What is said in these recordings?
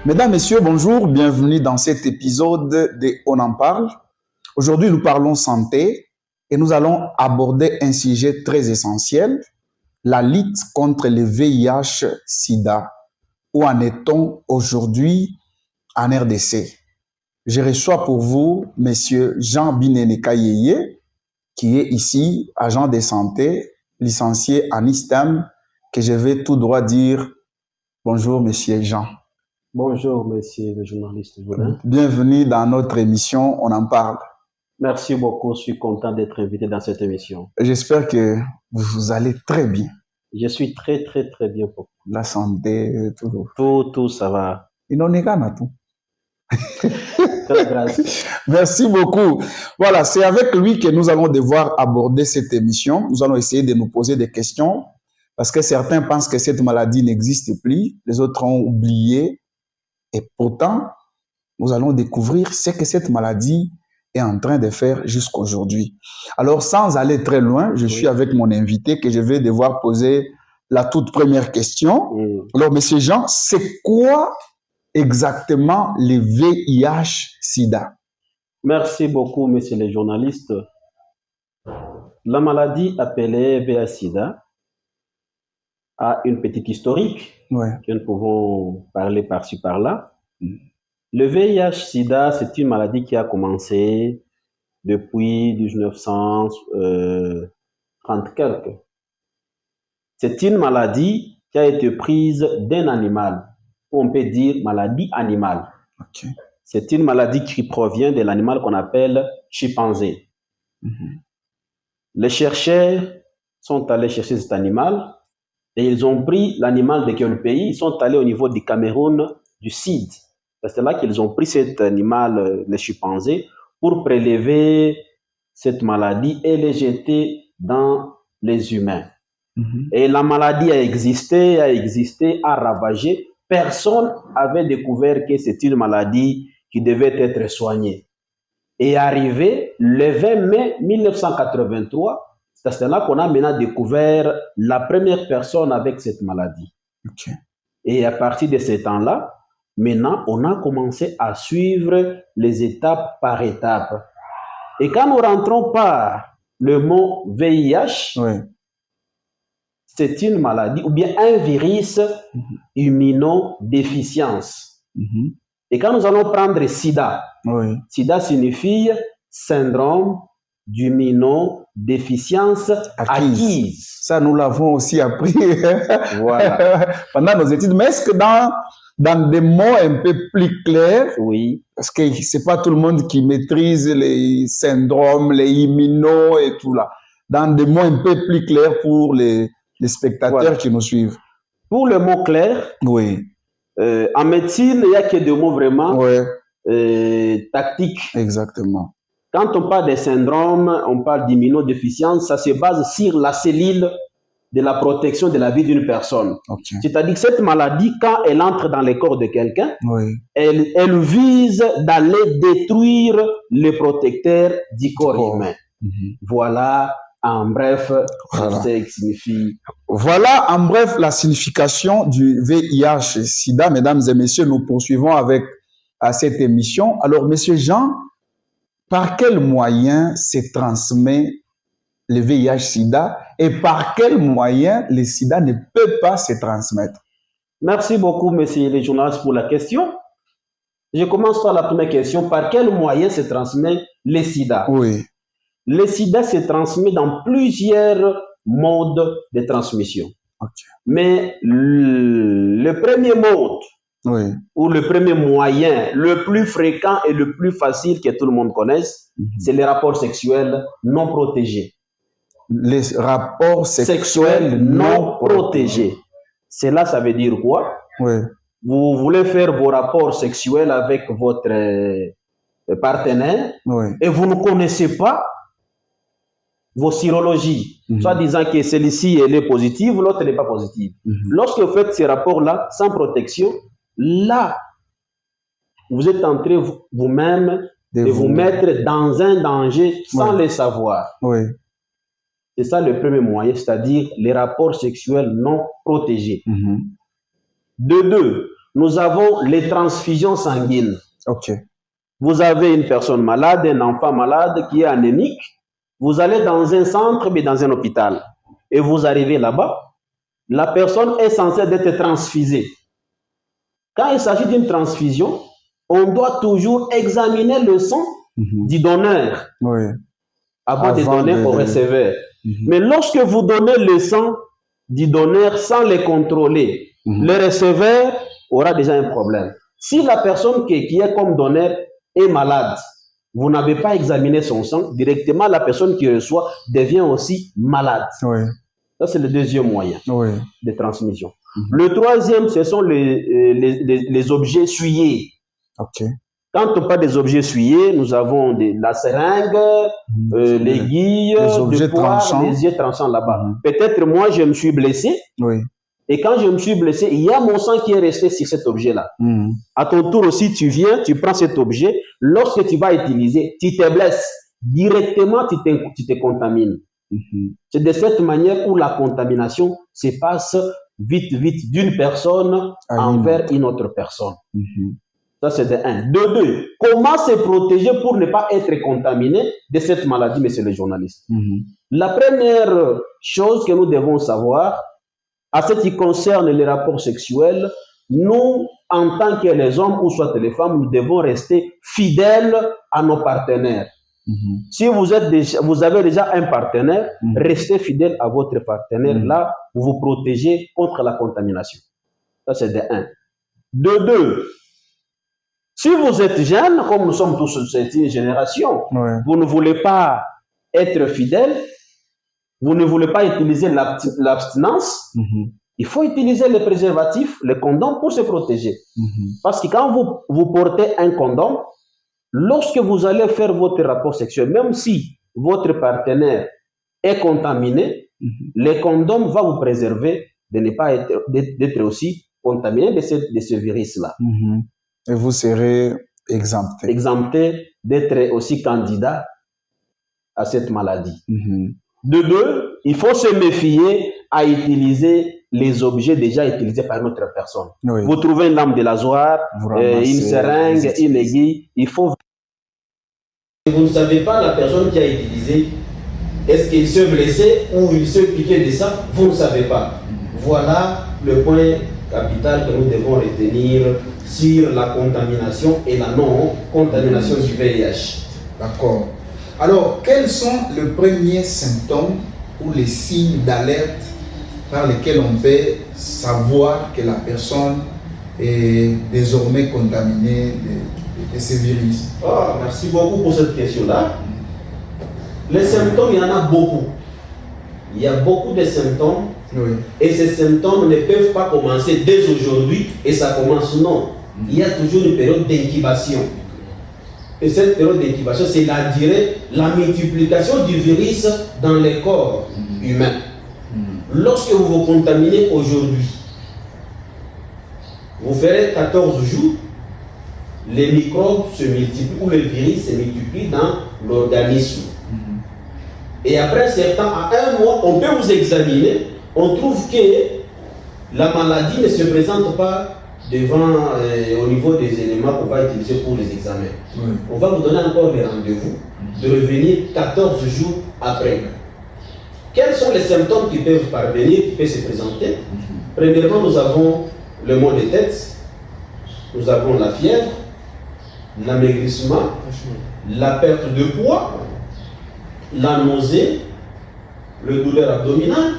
Mesdames, Messieurs, bonjour, bienvenue dans cet épisode de On en parle. Aujourd'hui, nous parlons santé et nous allons aborder un sujet très essentiel, la lutte contre le VIH-Sida. Où en est-on aujourd'hui en RDC? Je reçois pour vous Monsieur Jean Binene Kayeye, qui est ici, agent de santé, licencié en ISTEM, que je vais tout droit dire bonjour Monsieur Jean. Bonjour, monsieur le journaliste. Bienvenue dans notre émission On en parle. Merci beaucoup, je suis content d'être invité dans cette émission. J'espère que vous allez très bien. Je suis très bien. La santé, tout. Tout, ça va. Tout. Merci beaucoup. Voilà, c'est avec lui que nous allons devoir aborder cette émission. Nous allons essayer de nous poser des questions parce que certains pensent que cette maladie n'existe plus, les autres ont oublié. Et pourtant, nous allons découvrir ce que cette maladie est en train de faire jusqu'aujourd'hui. Alors, sans aller très loin, je suis avec mon invité que je vais devoir poser la toute première question. Alors, monsieur Jean, c'est quoi exactement le VIH-Sida? Merci beaucoup, monsieur le journaliste. La maladie appelée VIH-Sida a une petite historique que nous pouvons parler par-ci par-là. Le VIH-Sida, c'est une maladie qui a commencé depuis 1930 quelques. C'est une maladie qui a été prise d'un animal, on peut dire maladie animale. Okay. C'est une maladie qui provient de l'animal qu'on appelle chimpanzé. Les chercheurs sont allés chercher cet animal et ils ont pris l'animal de quel pays? Ils sont allés au niveau du Cameroun du Sud. C'est là qu'ils ont pris cet animal, les chimpanzés, pour prélever cette maladie et les jeter dans les humains. Et la maladie a existé, a ravagé. Personne n'avait découvert que c'est une maladie qui devait être soignée. Et arrivé le 20 mai 1983, c'est là qu'on a maintenant découvert la première personne avec cette maladie. Okay. Et à partir de ce temps-là, maintenant, on a commencé à suivre les étapes par étapes. Et quand nous rentrons par le mot VIH, c'est une maladie ou bien un virus immunodéficience. Et quand nous allons prendre SIDA, SIDA signifie syndrome d'immunodéficience acquise. Ça, nous l'avons aussi appris voilà. pendant nos études. Mais est-ce que dans des mots un peu plus clairs, parce que c'est pas tout le monde qui maîtrise les syndromes, les immunos et tout là, dans des mots un peu plus clairs pour les spectateurs qui nous suivent. Pour le mot clair, en médecine, il n'y a que des mots vraiment tactiques. Exactement. Quand on parle des syndromes, on parle d'immunodéficience, ça se base sur la cellule de la protection de la vie d'une personne. C'est-à-dire que cette maladie, quand elle entre dans le corps de quelqu'un, elle vise d'aller détruire les protecteurs du corps humain. Voilà, en bref, ce que signifie. Voilà, en bref, la signification du VIH-Sida. Mesdames et messieurs, nous poursuivons avec cette émission. Alors, monsieur Jean, par quel moyen se transmet le VIH-Sida et par quel moyen le sida ne peut pas se transmettre? Merci beaucoup, monsieur le journaliste, pour la question. Je commence par la première question. Par quel moyen se transmet le sida? Le sida se transmet dans plusieurs modes de transmission. Mais le premier mode, ou le premier moyen, le plus fréquent et le plus facile que tout le monde connaisse, c'est les rapports sexuels non protégés. Les rapports sexuels non protégés. Cela, ça veut dire quoi? Vous voulez faire vos rapports sexuels avec votre partenaire et vous ne connaissez pas vos sérologies, soit disant que celui-ci elle est positive, l'autre n'est pas positive. Lorsque vous faites ces rapports-là sans protection, là, vous êtes en train vous-même de vous mettre dans un danger sans le savoir. C'est ça le premier moyen, c'est-à-dire les rapports sexuels non protégés. De deux, nous avons les transfusions sanguines. Ok. Vous avez une personne malade, un enfant malade qui est anémique. Vous allez dans un centre, mais dans un hôpital. Et vous arrivez là-bas. La personne est censée être transfusée. Quand il s'agit d'une transfusion, on doit toujours examiner le sang du donneur avant de donner au receveur. Mais lorsque vous donnez le sang du donneur sans le contrôler, le receveur aura déjà un problème. Si la personne qui est comme donneur est malade, vous n'avez pas examiné son sang, directement la personne qui reçoit devient aussi malade. Ça, c'est le deuxième moyen de transmission. Le troisième, ce sont les objets souillés. Quand on parle des objets souillés, nous avons la seringue, l'aiguille, le poire, les yeux tranchants là-bas. Peut-être moi, je me suis blessé. Et quand je me suis blessé, il y a mon sang qui est resté sur cet objet-là. À ton tour aussi, tu viens, tu prends cet objet. Lorsque tu vas utiliser, tu te blesses. Directement, tu te contamines. C'est de cette manière où la contamination se passe vite d'une personne envers une autre personne. Ça, c'est de 1. De 2, comment se protéger pour ne pas être contaminé de cette maladie, messieurs les journalistes? La première chose que nous devons savoir, à ce qui concerne les rapports sexuels, nous, en tant que les hommes ou soit les femmes, nous devons rester fidèles à nos partenaires. Si vous avez déjà un partenaire, restez fidèle à votre partenaire. Là, vous vous protégez contre la contamination. Ça, c'est de 1. De 2, si vous êtes jeune, comme nous sommes tous cette génération, vous ne voulez pas être fidèle, vous ne voulez pas utiliser l'abstinence, il faut utiliser le préservatif, le condom pour se protéger. Parce que quand vous portez un condom, lorsque vous allez faire votre rapport sexuel, même si votre partenaire est contaminé, le condom va vous préserver de ne pas d'être aussi contaminé de ce virus-là. Et vous serez exempté. Exempté d'être aussi candidat à cette maladie. De 2, il faut se méfier à utiliser les objets déjà utilisés par une autre personne. Vous trouvez une lame de rasoir, une seringue, une aiguille, il faut... Vous ne savez pas la personne qui a utilisé, est-ce qu'il s'est blessé ou il s'est piqué de ça, vous ne savez pas. Voilà le point capital que nous devons retenir sur la contamination et la non-contamination du VIH. D'accord. Alors, quels sont les premiers symptômes ou les signes d'alerte par lesquels on peut savoir que la personne est désormais contaminée de ce virus? Merci beaucoup pour cette question-là. Les symptômes, il y en a beaucoup. Il y a beaucoup de symptômes. Et ces symptômes ne peuvent pas commencer dès aujourd'hui et ça commence non. Il y a toujours une période d'incubation. Et cette période d'incubation, c'est la multiplication du virus dans le corps humain. Lorsque vous vous contaminez aujourd'hui, vous ferez 14 jours, les microbes se multiplient ou le virus se multiplie dans l'organisme. Et après à un mois, on peut vous examiner, on trouve que la maladie ne se présente pas devant, au niveau des éléments qu'on va utiliser pour les examens. On va vous donner encore des rendez-vous, de revenir 14 jours après. Quels sont les symptômes qui peuvent parvenir, qui peuvent se présenter? Premièrement, nous avons le mal de tête, nous avons la fièvre, l'amaigrissement, la perte de poids, la nausée, le douleur abdominale.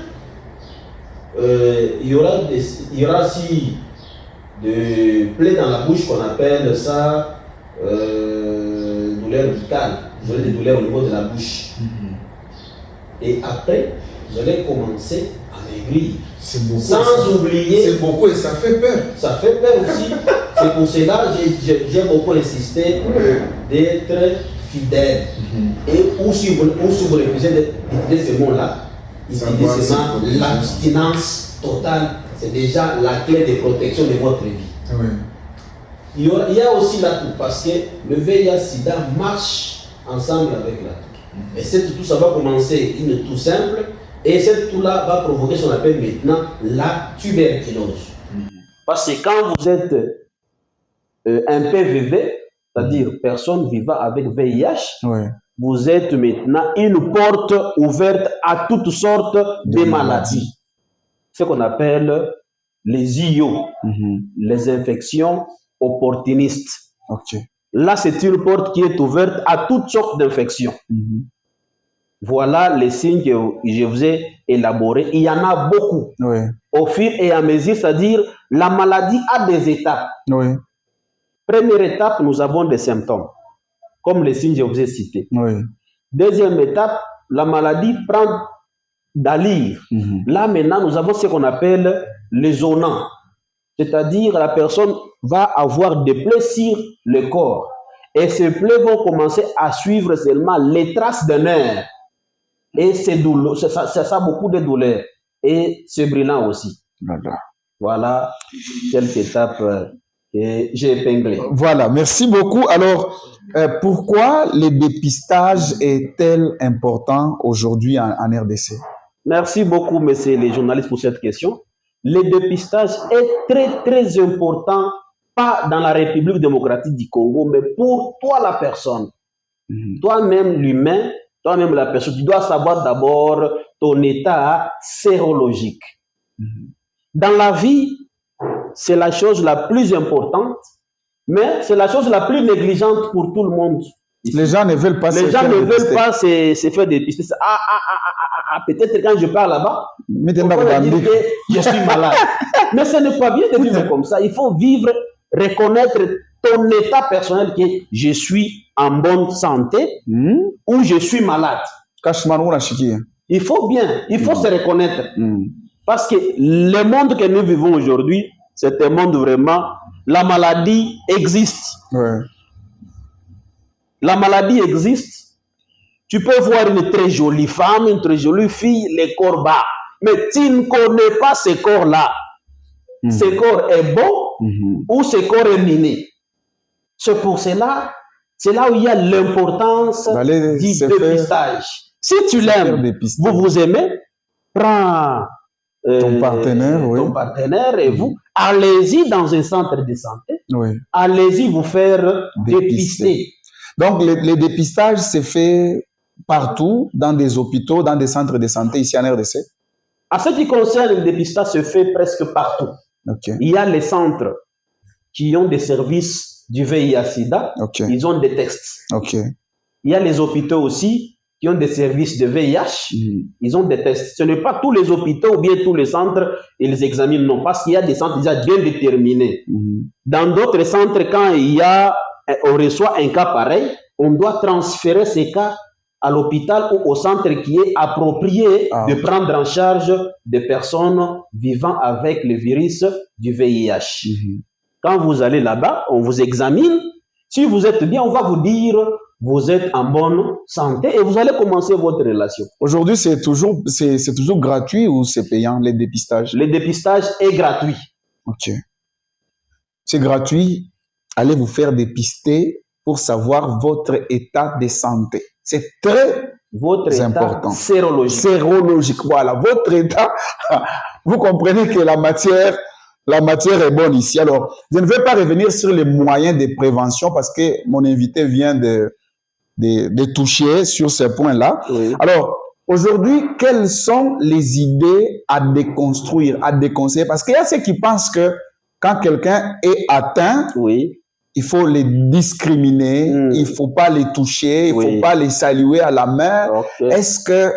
Il y aura aussi des plaies dans la bouche qu'on appelle ça douleur buccale. Vous aurez des douleurs au niveau de la bouche. Et après, vous allez commencer à maigrir. Beaucoup, sans oublier. C'est beaucoup et ça fait peur. Ça fait peur aussi. C'est pour cela que j'ai beaucoup insisté d'être fidèle. Et ou si vous refusez d'utiliser ce mot-là, utilisez seulement l'abstinence totale. C'est déjà la clé de protection de votre vie. Il y a aussi la toux, parce que le VIH-Sida marche ensemble avec la toux. Et cette toux, ça va commencer une toux simple, et cette toux-là va provoquer ce qu'on appelle maintenant la tuberculose. Parce que quand vous êtes un PVV, c'est-à-dire personne vivant avec VIH, vous êtes maintenant une porte ouverte à toutes sortes de maladies. Ce qu'on appelle les IO, les infections opportunistes. Là, c'est une porte qui est ouverte à toutes sortes d'infections. Voilà les signes que je vous ai élaborés. Il y en a beaucoup. Au fur et à mesure, c'est-à-dire la maladie a des étapes. Première étape, nous avons des symptômes, comme les signes que je vous ai cités. Deuxième étape, la maladie prend d'allure. Là, maintenant, nous avons ce qu'on appelle les zonants. C'est-à-dire la personne va avoir des plaies sur le corps. Et ces plaies vont commencer à suivre seulement les traces de nerfs. Et c'est douloureux, ça a beaucoup de douleurs. Et c'est brûlant aussi. Voilà quelques étapes que j'ai épinglées. Voilà, merci beaucoup. Alors, pourquoi le dépistage est-il important aujourd'hui en RDC? Merci beaucoup, messieurs les journalistes, pour cette question. Le dépistage est très, très important, pas dans la République démocratique du Congo, mais pour toi, la personne. Toi-même, l'humain, toi-même, la personne, tu dois savoir d'abord ton état sérologique. Dans la vie, c'est la chose la plus importante, mais c'est la chose la plus négligente pour tout le monde. Ici. Les gens ne veulent pas se faire dépister. Peut-être quand je parle là-bas, on peut dire que je suis malade. Mais ce n'est pas bien de vivre comme ça. Il faut vivre, reconnaître ton état personnel que je suis en bonne santé ou je suis malade. Il faut bien, il faut se reconnaître. Parce que le monde que nous vivons aujourd'hui, c'est un monde vraiment, la maladie existe. La maladie existe. Tu peux voir une très jolie femme, une très jolie fille, les corps bas. Mais tu ne connais pas ce corps-là. Ce corps est beau ou ce corps est miné. C'est pour cela, c'est là où il y a l'importance du dépistage. Si tu l'aimes, vous vous aimez, prends ton partenaire et vous, allez-y dans un centre de santé. Allez-y vous faire dépister. Donc, le dépistage se fait partout, dans des hôpitaux, dans des centres de santé ici en RDC? En ce qui concerne le dépistage, se fait presque partout. Il y a les centres qui ont des services du VIH-Sida, ils ont des tests. Il y a les hôpitaux aussi qui ont des services de VIH, ils ont des tests. Ce n'est pas tous les hôpitaux ou bien tous les centres, ils examinent, non, parce qu'il y a des centres déjà bien déterminés. Dans d'autres centres, quand on reçoit un cas pareil, on doit transférer ces cas à l'hôpital ou au centre qui est approprié de prendre en charge des personnes vivant avec le virus du VIH. Quand vous allez là-bas, on vous examine. Si vous êtes bien, on va vous dire vous êtes en bonne santé et vous allez commencer votre relation. Aujourd'hui, c'est toujours gratuit ou c'est payant, les dépistages? Le dépistage est gratuit. C'est gratuit. Allez vous faire dépister pour savoir votre état de santé. C'est très important. Sérologique. Sérologique, voilà. Votre état, vous comprenez que la matière est bonne ici. Alors, je ne vais pas revenir sur les moyens de prévention parce que mon invité vient de toucher sur ce point-là. Alors, aujourd'hui, quelles sont les idées à déconstruire, à déconseiller? Parce qu'il y a ceux qui pensent que quand quelqu'un est atteint, il faut les discriminer, il ne faut pas les toucher, il ne faut pas les saluer à la main. Est-ce que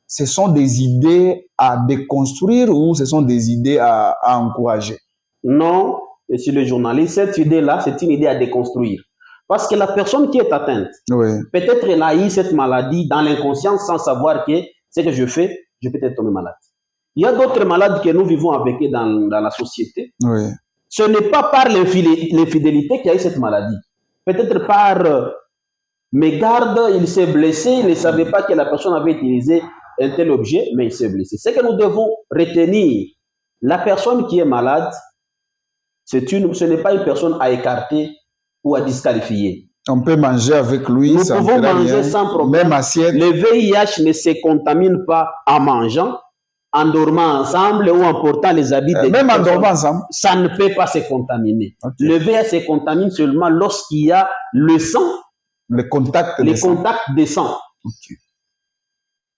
ce sont des idées à déconstruire ou ce sont des idées à encourager? Non, monsieur le journaliste, cette idée-là, c'est une idée à déconstruire. Parce que la personne qui est atteinte, peut-être elle a eu cette maladie dans l'inconscience sans savoir que ce que je fais, je peux être tombé malade. Il y a d'autres malades que nous vivons avec eux dans la société. Ce n'est pas par l'infidélité qu'il y a eu cette maladie. Peut-être par mégarde, il s'est blessé, il ne savait pas que la personne avait utilisé un tel objet, mais il s'est blessé. Ce que nous devons retenir, la personne qui est malade, ce n'est pas une personne à écarter ou à disqualifier. On peut manger avec lui, nous pouvons manger sans problème. Même assiette. Le VIH ne se contamine pas en mangeant, en dormant ensemble ou en portant les habits des même en personnes, dormant ensemble, ça ne peut pas se contaminer. Okay. Le VIH se contamine seulement lorsqu'il y a le sang, les contacts des sangs. Okay.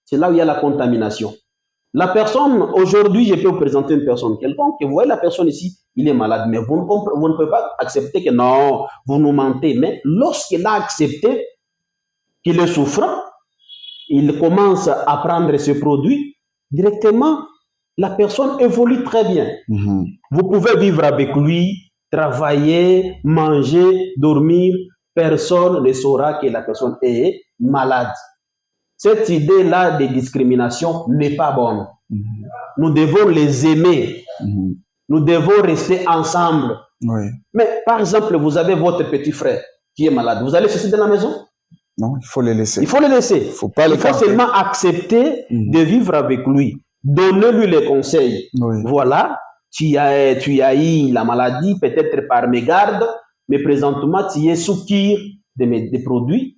C'est là où il y a la contamination. La personne, aujourd'hui, je peux vous présenter une personne quelconque, et vous voyez la personne ici, il est malade, mais vous ne pouvez pas accepter que non, vous nous mentez. Mais lorsqu'il a accepté qu'il est souffrant, il commence à prendre ce produit, directement, la personne évolue très bien. Vous pouvez vivre avec lui, travailler, manger, dormir, personne ne saura que la personne est malade. Cette idée-là de discrimination n'est pas bonne. Nous devons les aimer. Nous devons rester ensemble. Oui. Mais par exemple, vous avez votre petit frère qui est malade. Vous allez laisser dans la maison? Non, il faut les laisser. Il faut les laisser. Il faut seulement accepter de vivre avec lui. Donnez-lui les conseils. Oui. Voilà, tu as eu la maladie, peut-être par mégarde, mais présentement, tu es sous cure des produits.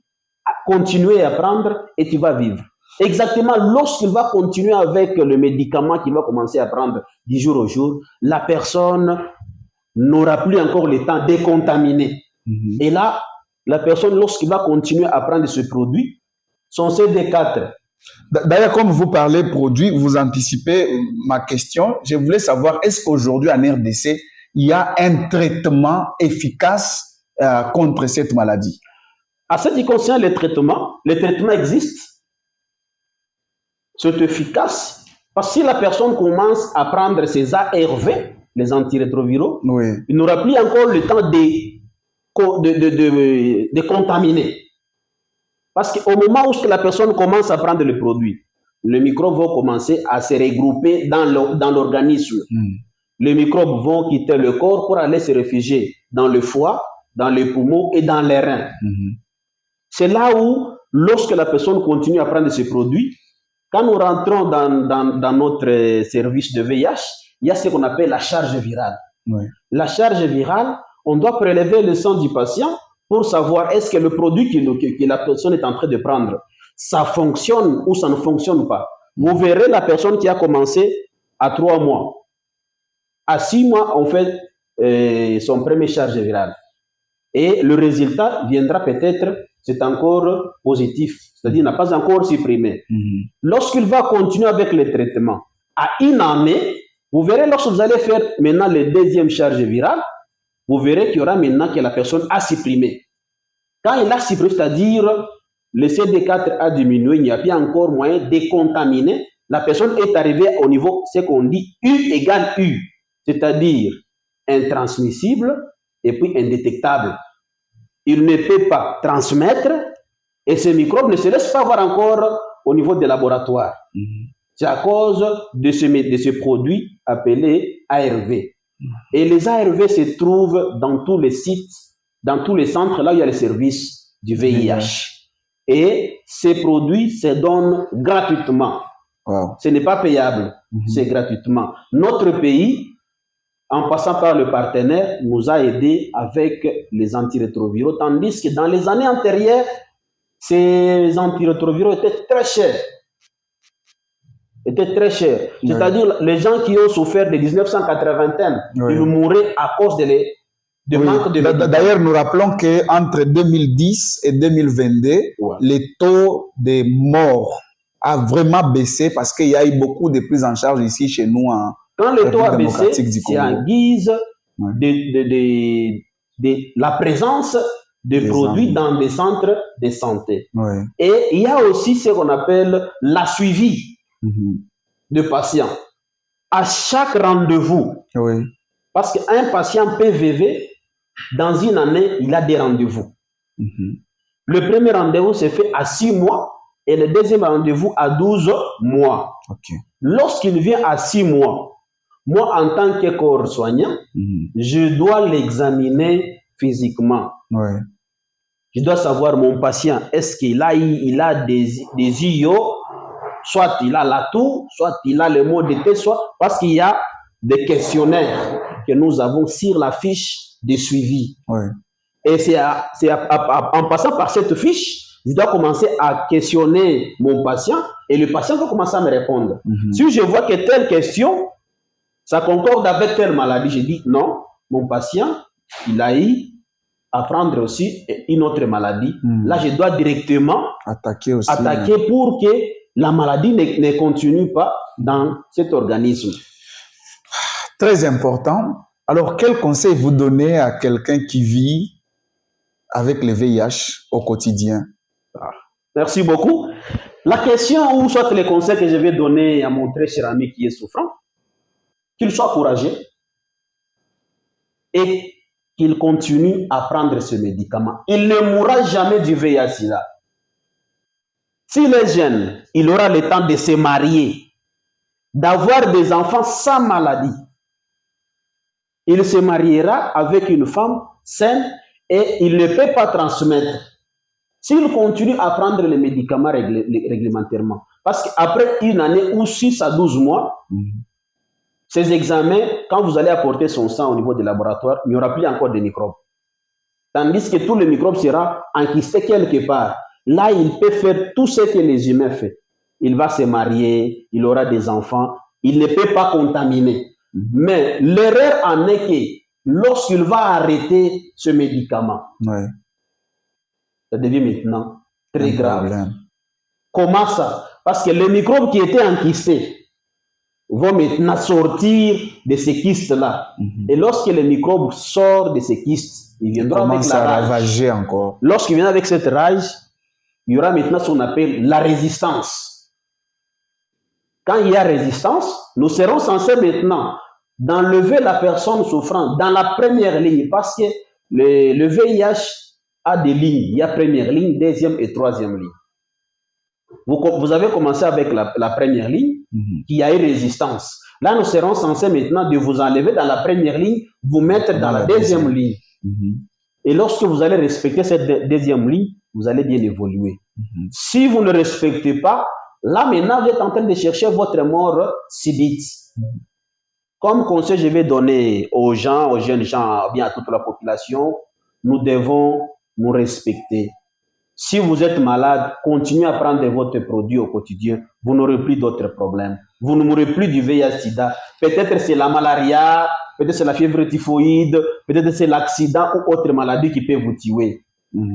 Continuer à prendre et tu vas vivre. Exactement, lorsqu'il va continuer avec le médicament qu'il va commencer à prendre du jour au jour, la personne n'aura plus encore le temps de contaminer. Et là, la personne, lorsqu'il va continuer à prendre ce produit, son CD4. D'ailleurs, comme vous parlez produit, vous anticipez ma question. Je voulais savoir, est-ce qu'aujourd'hui en RDC, il y a un traitement efficace contre cette maladie? À ce qui concerne les traitements existent. C'est efficace. Parce que si la personne commence à prendre ses ARV, les antirétroviraux, oui, il n'aura plus encore le temps de contaminer. Parce qu'au moment où la personne commence à prendre le produit, les microbes vont commencer à se regrouper dans l'organisme. Les microbes vont quitter le corps pour aller se réfugier dans le foie, dans les poumons et dans les reins. C'est là où, lorsque la personne continue à prendre ce produit, quand nous rentrons dans notre service de VIH, il y a ce qu'on appelle la charge virale. Oui. La charge virale, on doit prélever le sang du patient pour savoir est-ce que le produit que la personne est en train de prendre, ça fonctionne ou ça ne fonctionne pas. Vous verrez la personne qui a commencé à 3 mois. À 6 mois, on fait son premier charge virale. Et le résultat viendra peut-être, c'est encore positif, c'est-à-dire n'a pas encore supprimé. Lorsqu'il va continuer avec le traitement, à 1 année, vous verrez lorsque vous allez faire maintenant le deuxième charge virale, vous verrez qu'il y aura maintenant que la personne a supprimé. Quand il a supprimé, c'est-à-dire le CD4 a diminué, il n'y a plus encore moyen de contaminer, la personne est arrivée au niveau, ce qu'on dit U égale U, c'est-à-dire intransmissible et puis indétectable. Il ne peut pas transmettre et ces microbes ne se laissent pas voir encore au niveau des laboratoires. C'est à cause de ce produit appelé ARV. Et les ARV se trouvent dans tous les sites, dans tous les centres là où il y a les services du VIH. Et ces produits se donnent gratuitement. Wow. Ce n'est pas payable, c'est gratuitement. Notre pays, en passant par le partenaire, nous a aidés avec les antirétroviraux, tandis que dans les années antérieures, ces antirétroviraux étaient très chers. C'est-à-dire les gens qui ont souffert de 1980, ils mouraient à cause de manque de médicaments. D'ailleurs, nous rappelons qu'entre 2010 et 2022, le taux de morts a vraiment baissé parce qu'il y a eu beaucoup de prises en charge ici chez nous en Quand le taux a baissé, c'est en guise de la présence de produits dans des centres de santé. Et il y a aussi ce qu'on appelle la suivi de patients. À chaque rendez-vous, parce qu'un patient PVV, dans une année, il a des rendez-vous. Le premier rendez-vous se fait à 6 mois et le deuxième rendez-vous à 12 mois. Lorsqu'il vient à 6 mois, moi, en tant que corps soignant, je dois l'examiner physiquement. Je dois savoir mon patient, est-ce qu'il a des IO, soit il a la toux, soit il a le mot de tête, soit parce qu'il y a des questionnaires que nous avons sur la fiche de suivi. Et c'est en passant par cette fiche, je dois commencer à questionner mon patient et le patient va commencer à me répondre. Si je vois que telle question, ça concorde avec telle maladie, je dis non, mon patient, il a eu à prendre aussi une autre maladie. Là, je dois directement attaquer pour que la maladie ne continue pas dans cet organisme. Très important. Alors, quel conseil vous donnez à quelqu'un qui vit avec le VIH au quotidien? Merci beaucoup. La question ou soit les conseils que je vais donner à mon très cher ami qui est souffrant, qu'il soit courageux et qu'il continue à prendre ce médicament. Il ne mourra jamais du VIH-Sida. S'il est jeune, il aura le temps de se marier, d'avoir des enfants sans maladie. Il se mariera avec une femme saine et il ne peut pas transmettre. S'il continue à prendre les médicaments réglementairement, parce qu'après une année ou 6 à 12 mois, ces examens, quand vous allez apporter son sang au niveau des laboratoires, il n'y aura plus encore de microbes. Tandis que tout le microbe sera enquisté quelque part. Là, il peut faire tout ce que les humains font. Il va se marier, il aura des enfants, il ne peut pas contaminer. Mais l'erreur en est que lorsqu'il va arrêter ce médicament, ça devient maintenant très grave. Comment ça? Parce que les microbes qui étaient enquistés vont maintenant sortir de ces kystes-là. Et lorsque les microbes sortent de ces kystes, ils viendront avec la rage. Ravager encore. Lorsqu'ils viennent avec cette rage, il y aura maintenant ce qu'on appelle la résistance. Quand il y a résistance, nous serons censés maintenant d'enlever la personne souffrant dans la première ligne, parce que le VIH a des lignes. Il y a première ligne, deuxième et troisième ligne. Vous avez commencé avec la première ligne, qui a eu résistance. Là, nous serons censés maintenant de vous enlever dans la première ligne, vous mettre dans la deuxième ligne. Et lorsque vous allez respecter cette deuxième ligne, vous allez bien évoluer. Si vous ne respectez pas, là maintenant, vous êtes en train de chercher votre mort subite. Comme conseil, je vais donner aux gens, aux jeunes gens, bien à toute la population, nous devons nous respecter. Si vous êtes malade, continuez à prendre votre produit au quotidien. Vous n'aurez plus d'autres problèmes. Vous ne mourrez plus du VIH-Sida. Peut-être c'est la malaria, peut-être c'est la fièvre typhoïde, peut-être c'est l'accident ou autre maladie qui peut vous tuer.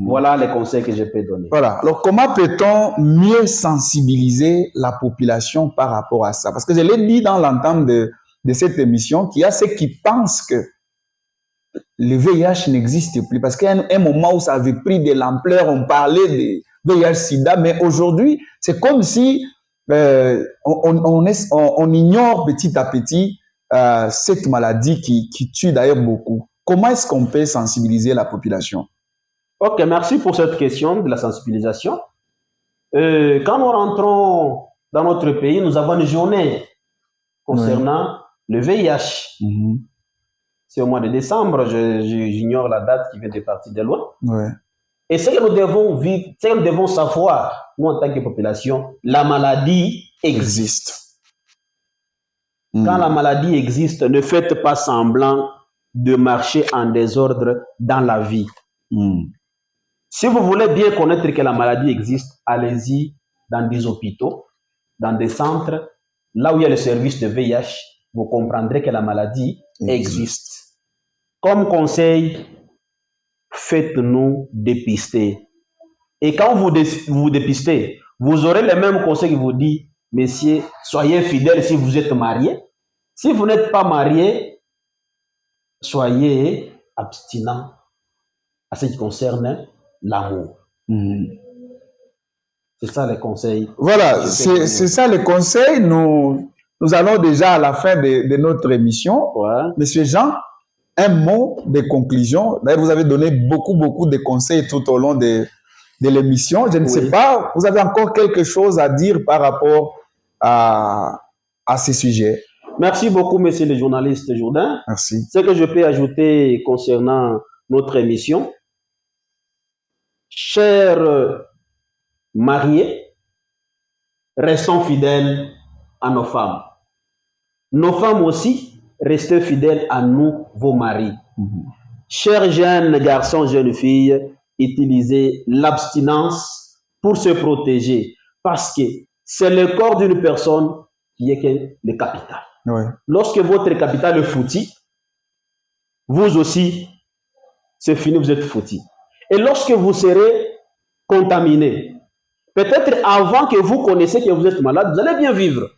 Voilà les conseils que je peux donner. Voilà. Alors, comment peut-on mieux sensibiliser la population par rapport à ça? Parce que je l'ai dit dans l'entame de cette émission, qu'il y a ceux qui pensent que le VIH n'existe plus. Parce qu'il y a un moment où ça avait pris de l'ampleur, on parlait de VIH-Sida, mais aujourd'hui, c'est comme si on ignore petit à petit cette maladie qui tue d'ailleurs beaucoup. Comment est-ce qu'on peut sensibiliser la population? Ok, merci pour cette question de la sensibilisation. Quand nous rentrons dans notre pays, nous avons une journée concernant le VIH. C'est au mois de décembre, j'ignore la date qui vient de partir de loin. Et ce que nous devons vivre, ce que nous devons savoir, nous en tant que population, la maladie existe. Quand la maladie existe, ne faites pas semblant de marcher en désordre dans la vie. Si vous voulez bien connaître que la maladie existe, allez-y dans des hôpitaux, dans des centres, là où il y a le service de VIH, vous comprendrez que la maladie existe. Comme conseil, faites-nous dépister. Et quand vous vous dépistez, vous aurez les mêmes conseils qui vous disent, messieurs, soyez fidèles si vous êtes mariés. Si vous n'êtes pas mariés, soyez abstinents à ce qui concerne l'amour. C'est ça les conseils. Voilà, c'est ça les conseils. Nous allons déjà à la fin de notre émission. Monsieur Jean, un mot de conclusion. D'ailleurs, vous avez donné beaucoup de conseils tout au long de l'émission. Je ne sais pas, vous avez encore quelque chose à dire par rapport à ces sujets? Merci beaucoup, monsieur le journaliste Jourdain. Merci. Ce que je peux ajouter concernant notre émission, chers mariés, restons fidèles à nos femmes. Nos femmes aussi, restez fidèles à nous, vos maris. Chers jeunes garçons, jeunes filles, utilisez l'abstinence pour se protéger. Parce que c'est le corps d'une personne qui est le capital. Oui. Lorsque votre capital est foutu, vous aussi, c'est fini, vous êtes foutu. Et lorsque vous serez contaminé, peut-être avant que vous connaissiez que vous êtes malade, vous allez bien vivre.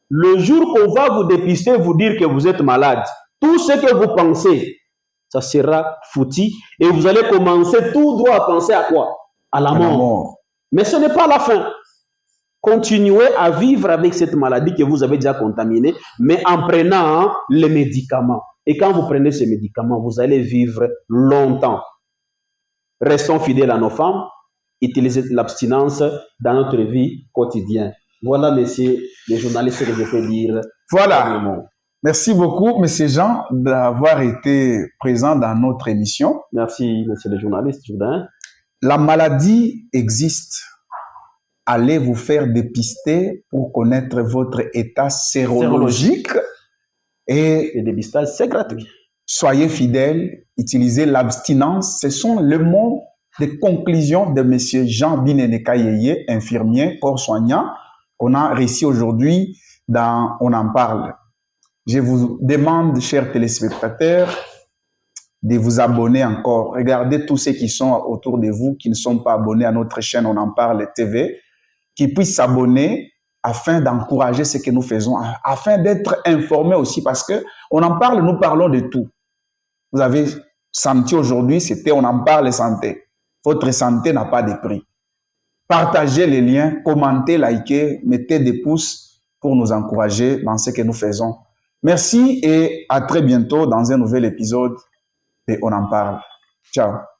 Le jour qu'on va vous dépister, vous dire que vous êtes malade, tout ce que vous pensez, ça sera foutu et vous allez commencer tout droit à penser à quoi? À la mort. Mais ce n'est pas la fin. Continuez à vivre avec cette maladie que vous avez déjà contaminée, mais en prenant les médicaments. Et quand vous prenez ces médicaments, vous allez vivre longtemps. Restons fidèles à nos femmes, utilisez l'abstinence dans notre vie quotidienne. Voilà, messieurs les journalistes, que je peux dire. Voilà. Merci beaucoup, monsieur Jean, d'avoir été présent dans notre émission. Merci, monsieur le journaliste Jourdain. La maladie existe. Allez vous faire dépister pour connaître votre état sérologique. Et le dépistage, c'est gratuit. Soyez fidèles, utilisez l'abstinence. Ce sont les mots de conclusion de monsieur Jean Binene Kayeye, infirmier, corps soignant, qu'on a réussi aujourd'hui dans On en parle. Je vous demande, chers téléspectateurs, de vous abonner encore. Regardez tous ceux qui sont autour de vous, qui ne sont pas abonnés à notre chaîne On en parle TV, qui puissent s'abonner afin d'encourager ce que nous faisons, afin d'être informés aussi, parce que On en parle, nous parlons de tout. Vous avez senti aujourd'hui, c'était On en parle santé. Votre santé n'a pas de prix. Partagez les liens, commentez, likez, mettez des pouces pour nous encourager dans ce que nous faisons. Merci et à très bientôt dans un nouvel épisode de On en parle. Ciao.